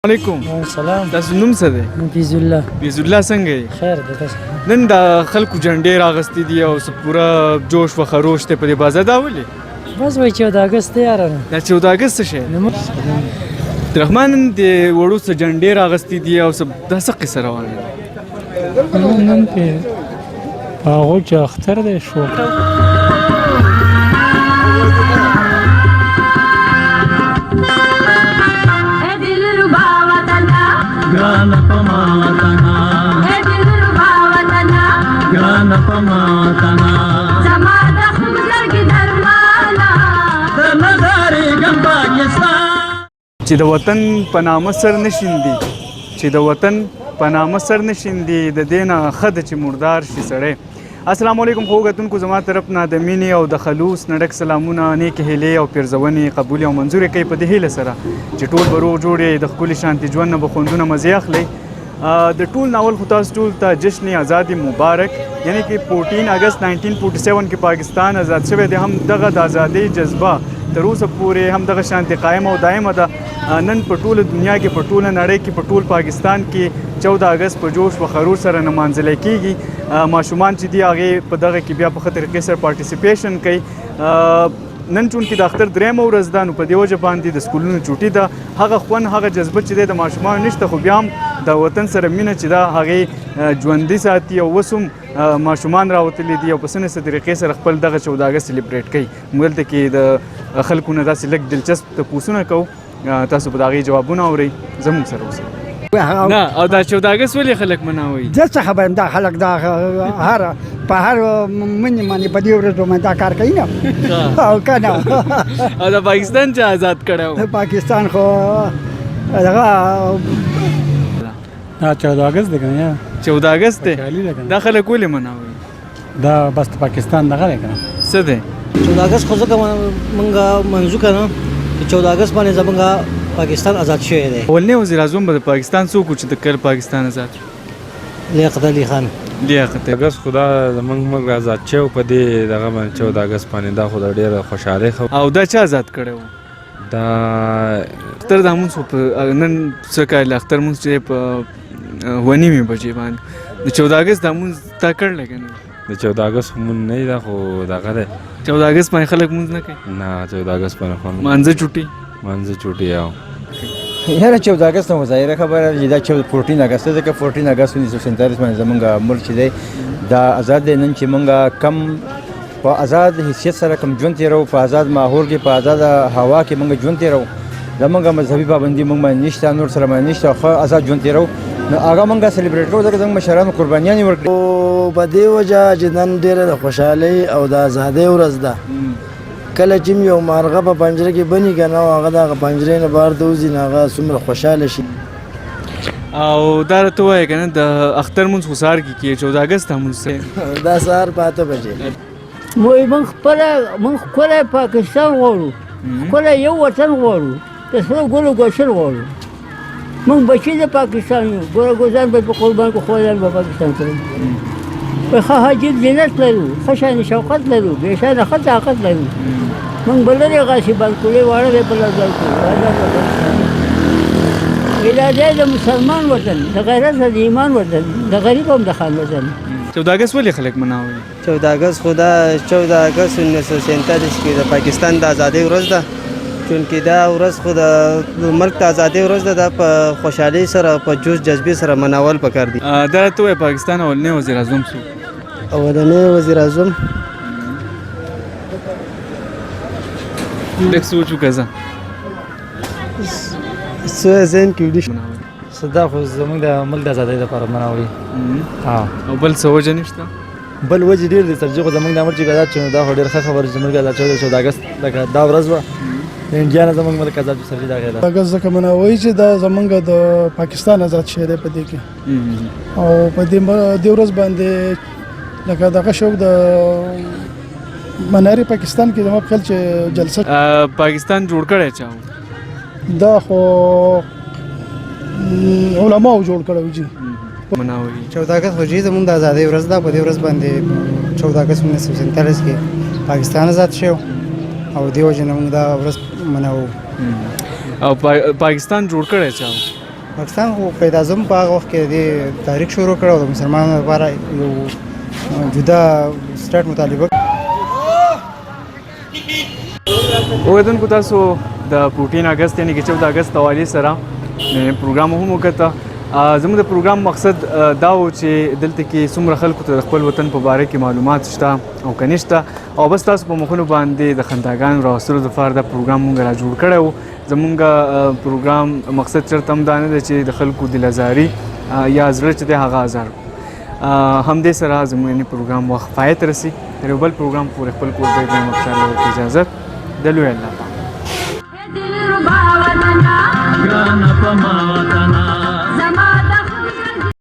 علیکم. سلام. تاسو نوم څه دی؟ فیض الله. فیض الله څنګه یې؟ خیر دی تاسو. نن د خلکو جنډې راغستې دي او پوره جوش و خروش دی په دې بازار. دا ولې؟ بس وایي 14 اګست دی یارانه. دا 14 اګست څه شی؟ عبدالرحمن نن د وړو څه جنډې راغستې دي او دا څه قصه روانه ده؟ نن په هغو چې اختر دی شو. ګران پما وطنا اے دلربا وطنا ګران پما وطنا زما د خمزر کی درمانا د نظارې ګم پاکستان چې د وطن په نامه سر نشیندي چې د وطن په نامه سر نشیندي د دې نه ښه ده چې مردار شي سړی. السلام علیکم خو کتونکو زما طرف نه د مینې او د خلوص نه ډک سلامونه، نیکې هیلې او پیرزونې قبولې او منظورې کوي په دې هیله سره چې ټول به روغ جوړ یې د ښکلي شانتي ژوند نه به خوندونه مزې اخلئ. د ټول ناول خو تاسو ټول ته جشن آزادي مبارک، یعنی کې 14 اګست 1947 کې پاکستان آزاد شوی دی. هم دغه د آزادۍ جذبه تر اوسه پورې هم دغه شانتي قایم او دایمه ده. نن په ټوله دنیا کې، په ټوله نړۍ کې، په ټول پاکستان کې 14 اګست په جوش و خروش سره نمانځلی کیږي. ماشومان چې دي هغې په دغه کې بیا په ښه طریقې سره پارټیسیپیشن کوي. نن چونکې د اختر درېیمه ورځ ده، نو په دې وجه باندې د سکولونو چوټي ده. هغه خوند، هغه جذبه چې دی د ماشومانو نشته، خو بیا هم د وطن سره مینه چې ده هغې ژوندي ساتي او اوس هم ماشومان راوتلي دي او په څه نه څه طریقې سره خپل دغه 14 اګست سلیبریټ کوي. موږ دلته کې د خلکو نه داسې لږ دلچسپ تپوسونه کوو، تاسو به د هغې جوابونه اورئ. زموږ سره اوسئ. نه او دا 14 اګست ولې خلک مناوي؟ زه څه خبرم، دا خلک دا په هر منې باندې په دې ورځو باندې دا کار کوي نه او که نه. او د پاکستان چې آزاد کړی و پاکستان خو دغه دا 14 اګست دی که نه؟ 14 اګست دی. دا خلک ولې مناوي؟ دا بس د پاکستان دغه دی که نه؟ څه دی؟ 14 اګست خو ځکه مونږ منځو که نه چې 14 اګست باندې زمونږ پاکستان آزاد شوی دی. اولنی وزیر اعظم به د پاکستان څوک و چې د کله پاکستان آزاد شو؟ لیاقت علي خان. لیاقت اګست خدا زمونږ آزاد شو په دې دغه باندې 14 اګست باندې. دا خو د ډېره خوشحالۍ او دا چا آزاد کړی و؟ دا اختر دا مونځ خو نن څه کال اختر مونځ چې په 9 بجې باندې د 14 اګست دا مونځ تا کړلی که نه؟ د 14 اګست مونځ نه دی، دا خو دغه دی. 14 اګست باندې خلک مونځ نه کوي؟ نه 14 اګست باندې خو مانځه چوټي مانځه چوټي او یاره 14 اګست نو ظاهره خبره ده چې دا 14 اګست ده، که 14 اګست 1947 باندې زمونږ ملک چې دی دا آزاد دی. نن چې مونږ کم په آزاد حیثیت سره کم ژوند تېرو، په آزاد ماحول کې، په آزاد هوا کې مونږ ژوند تېرو. زمونږ مذهبي پابندي مونږ باندې نشته، نور سره باندې نشته، ښه آزاد ژوند تېرو. نو هغه مونږ سلیبریټ کوو ځکه زموږ مشرانو قربانیانې ورکړي. او په دې وجه چې نن ډېره د خوشحالۍ او د ازادۍ ورځ ده. کله چې یو مارغه په پنجره کې بني که نه، هغه د هغه پنجرې نه بهر ته وځي، نو هغه څومره خوشحاله شي. او دا راته ووایه که نه د اختر مونځ خو سهار کې کېږي، 14 اګست ته مونځ دا سهار په 8 بجې. موږ ښکلی پاکستان غواړو، ښکلی یو وطن غواړو، د سره ګلو ګلشن غواړو. موږ بچي د پاکستان یو، ګوره ګوزان به په قربان کړو، خویان به پاکستان کوي. په ښه حاجب زینت لرو، ښه شان شوقت لرو، بې شانه ښه طاقت لرو. موږ به لرې غاصبان کړو، واړه به په لازال کړو. دا دی د مسلمان وطن، د غیرت د ایمان وطن، د غریب هم د خان وطن. 14 اګست ولې خلک مناوي؟ 14 اګست خو دا 14 اګست 1947 کې د پاکستان د ازادۍ ورځ ده. چونکې دا ورځ خو د ملک د ازادۍ ورځ ده، دا په خوشحالۍ سره په جوش جذبې سره مناول پکار دي. دا راته ووایه پاکستان اولنی وزیر اعظم څوک؟ اولنی وزیر اعظم لږ سوچ وکړه ځه. څه ذهن کې ولي دا خو زموږ د ملک د ازادۍ لپاره مناوي. او بل څه وجه نشته؟ بل وجه ډېر دی ترجیح خو زموږ د ملک چې آزاد شو، دا خو ډېر ښه خبره چې ملک آزاد شوی دی. 14 اګست لکه دا ورځ وه د انډیا نه زموږ ملک آزاد شو. سرجي دا غیر اګست ځکه مناوي چې دا زمونږ د پاکستان آزاد شوی دی په دې کې. او په دې ورځ باندې لکه دغه شوق د مناري پاکستان کې زما په خیال چې جلسه پاکستان جوړ کړی چا و؟ دا خو علماو جوړ کړی جی. مناوي 14 اګست خو زموږ د ازادۍ ورځ ده. په دې ورځ باندې 14 اګست 1947 کې پاکستان آزاد شو او دې وجه نه موږ دا ورځ مناوو. او پاکستان جوړ کړی چا و؟ پاکستان خو پیدا زم په هغه وخت کې د تحریک شروع کړ او د مسلمانانو لپاره یو جدا سټارټ مطالبه اوریدونکو تاسو د 14 اگست یعنې کې 14 اگست حوالې سره پروګرام هم وکړه. زموږ د پروګرام مقصد دا و چې دلته کې څومره خلکو ته د خپل وطن په باره کې معلومات شته او که نشته او بس تاسو په مخونو باندې د خنداګانو راوستلو دپاره دا پروګرام موږ را جوړ کړی و. زموږ پروګرام مقصد چېرته هم دا نه دی چې د خلکو دلازاري یا زړه چې دی هغه ازار همدې سره زموږ یعنې پروګرام وخت پای ته رسي. تر یو بل پروګرام پورې خپل کور ته ابراهیم افشار له ورکړي اجازت د لوی الله پاک. دلربا وطنا ګرانه په ما وطنا